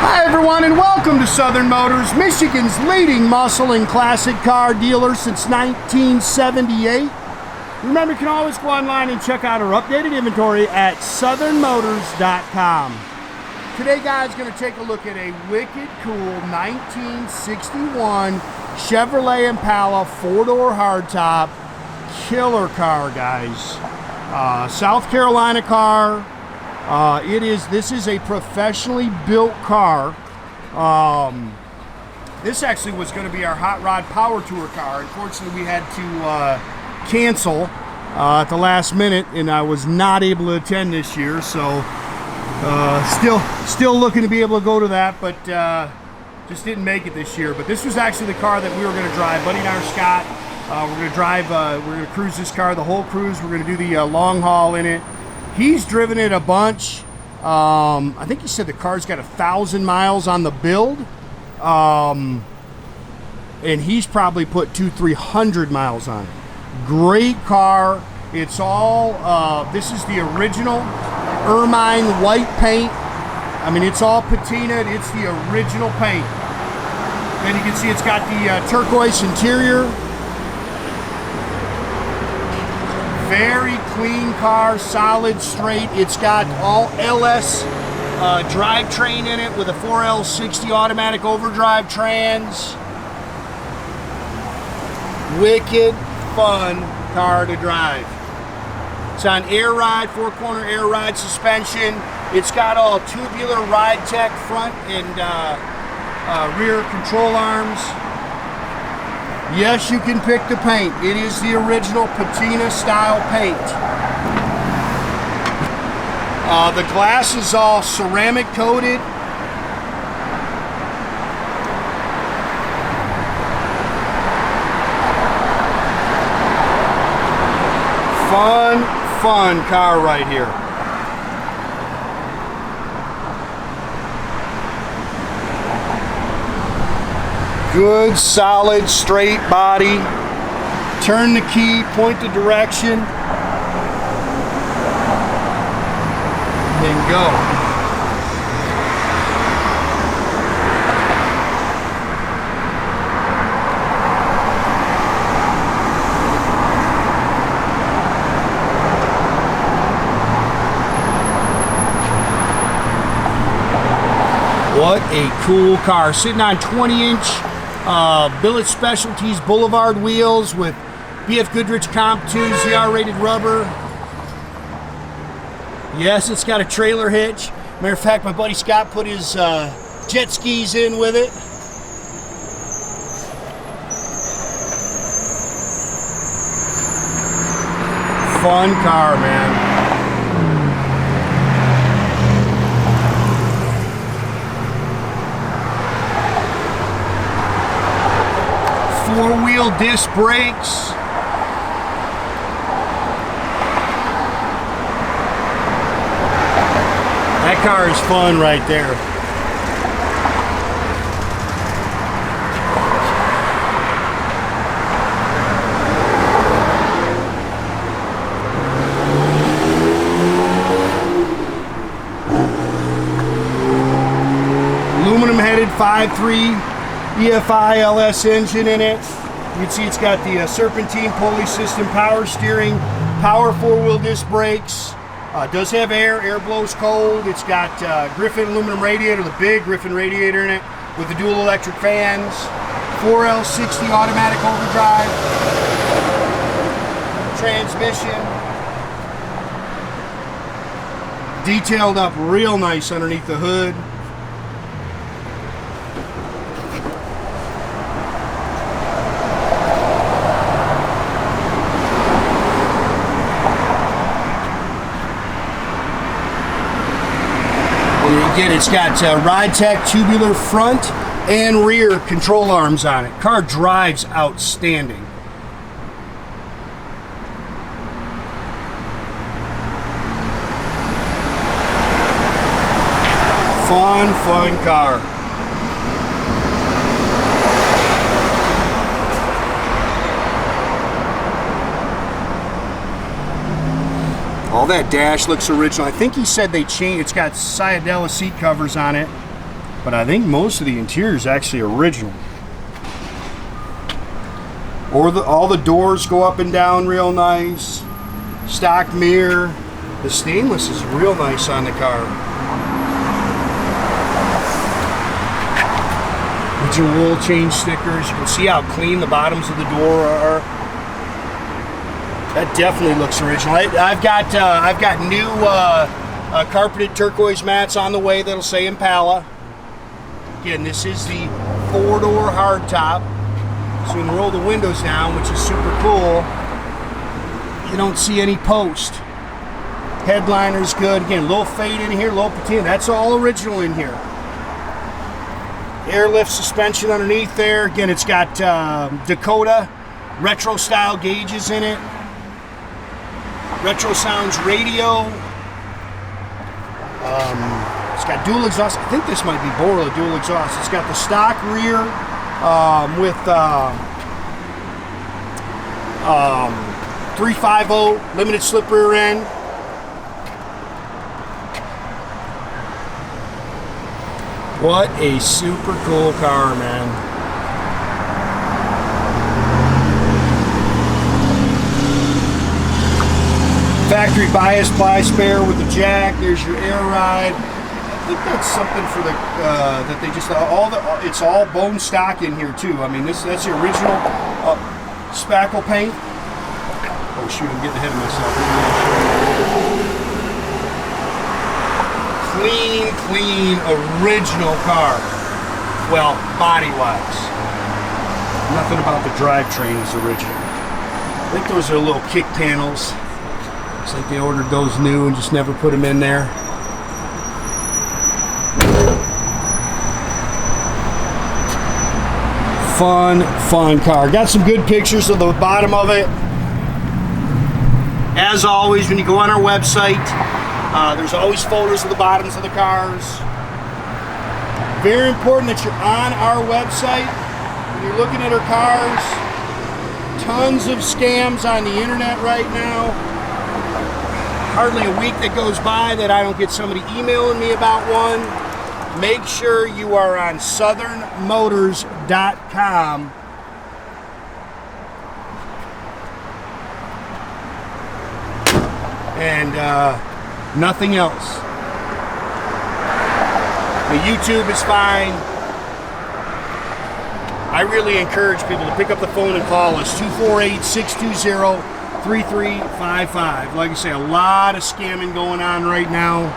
Hi everyone and welcome to Southern Motors, Michigan's leading muscle and classic car dealer since 1978. Remember, you can always go online and check out our updated inventory at southernmotors.com. Today, guys, going to take a look at a wicked cool 1961 Chevrolet Impala 4-door hardtop. Killer car, guys. South Carolina car. This is a professionally built car. This actually was going to be our Hot Rod Power Tour car. Unfortunately, we had to cancel at the last minute, and I was not able to attend this year. So still looking to be able to go to that, but just didn't make it this year. But this was actually the car that we were going to drive. Buddy and I are Scott. We're going to drive. We're going to cruise this car the whole cruise. We're going to do the long haul in it. He's driven it a bunch. I think he said the car's got 1,000 miles on the build. And he's probably put 200-300 miles on it. Great car. It's all, this is the original Ermine white paint. I mean, it's all patinaed. It's the original paint. Then you can see it's got the turquoise interior. Very clean car, solid, straight. It's got all LS drivetrain in it with a 4L60 automatic overdrive trans. Wicked fun car to drive. It's on air ride, 4-corner air ride suspension. It's got all tubular ride tech front and rear control arms. Yes, you can pick the paint. It is the original patina style paint. The glass is all ceramic coated. Fun car right here. Good, solid, straight body. Turn the key, point the direction, and go. What a cool car. Sitting on 20-inch Billet Specialties Boulevard wheels with BF Goodrich Comp-2 ZR rated rubber. Yes, it's got a trailer hitch. Matter of fact, my buddy Scott put his jet skis in with it. Fun car, man. Four-wheel disc brakes. That car is fun right there. Aluminum-headed 5.3 EFI LS engine in it. You can see it's got the serpentine pulley system, power steering, power 4-wheel disc brakes. Does have air blows cold. It's got Griffin aluminum radiator, the big Griffin radiator in it with the dual electric fans. 4L60 automatic overdrive. Transmission. Detailed up real nice underneath the hood. Again, it's got Ride Tech tubular front and rear control arms on it. Car drives outstanding. Fun car. All that dash looks original. I think he said they changed. It's got Sayadella seat covers on it. but I think most of the interior is actually original. Or all the doors go up and down real nice. Stock mirror. The stainless is real nice on the car. Original oil change stickers. You can see how clean the bottoms of the door are. That definitely looks original. I've got new carpeted turquoise mats on the way that'll say Impala. Again, this is the 4-door hardtop. So you can roll the windows down, which is super cool. You don't see any post. Headliner's good. Again, a little fade in here, low patina. That's all original in here. Airlift suspension underneath there. Again, it's got Dakota Retro style gauges in it. Retrosounds radio. It's got dual exhaust. I think this might be Borla dual exhaust. It's got the stock rear with 350 limited slip rear end. What a super cool car, man. Factory bias ply spare with the jack. There's your air ride. I think that's something for the that they just it's all bone stock in here too. I mean, that's the original spackle paint. Oh shoot, I'm getting ahead of myself. Clean, original car. Well, body-wise. Nothing about the drivetrain is original. I think those are little kick panels. Looks like they ordered those new and just never put them in there. Fun car. Got some good pictures of the bottom of it. As always, when you go on our website, there's always photos of the bottoms of the cars. Very important that you're on our website when you're looking at our cars. Tons of scams on the internet right now. Hardly a week that goes by that I don't get somebody emailing me about one. Make sure you are on southernmotors.com. And nothing else. The YouTube is fine. I really encourage people to pick up the phone and call us, 248-620-3355. Like I say, a lot of scamming going on right now.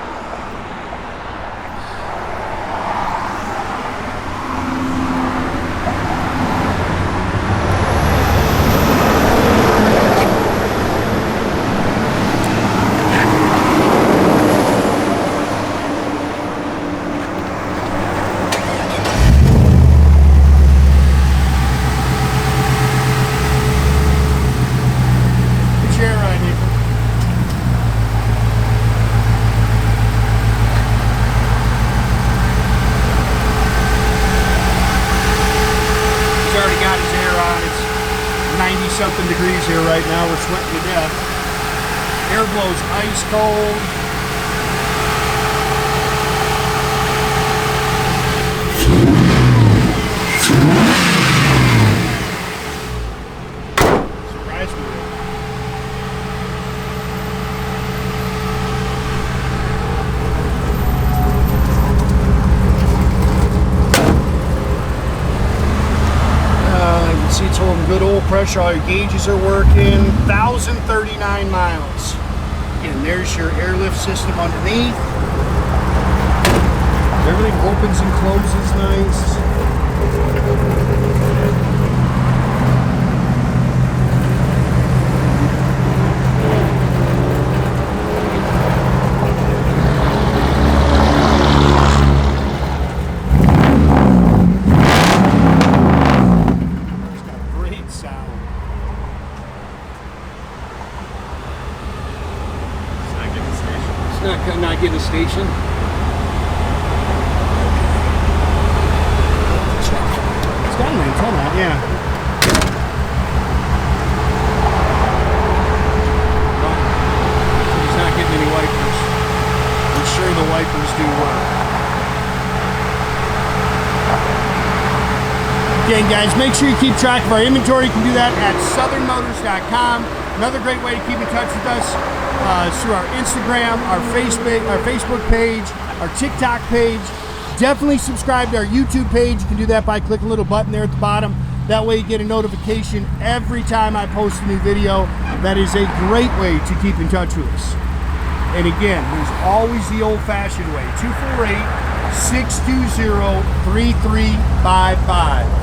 Something degrees here right now. We're sweating to death. Air blows ice cold. Surprise me. See, it's holding good oil pressure. All your gauges are working. 1,039 miles. Again, there's your airlift system underneath. Everything opens and closes nice. Not getting a station. It's got an antenna, yeah. Well, he's not getting any wipers. I'm sure the wipers do work. Again, guys, make sure you keep track of our inventory. You can do that at southernmotors.com. Another great way to keep in touch with us through our Instagram, our Facebook page, our TikTok page. Definitely subscribe to our YouTube page. You can do that by clicking a little button there at the bottom. That way you get a notification every time I post a new video. That is a great way to keep in touch with us. And again, there's always the old-fashioned way. 248-620-3355.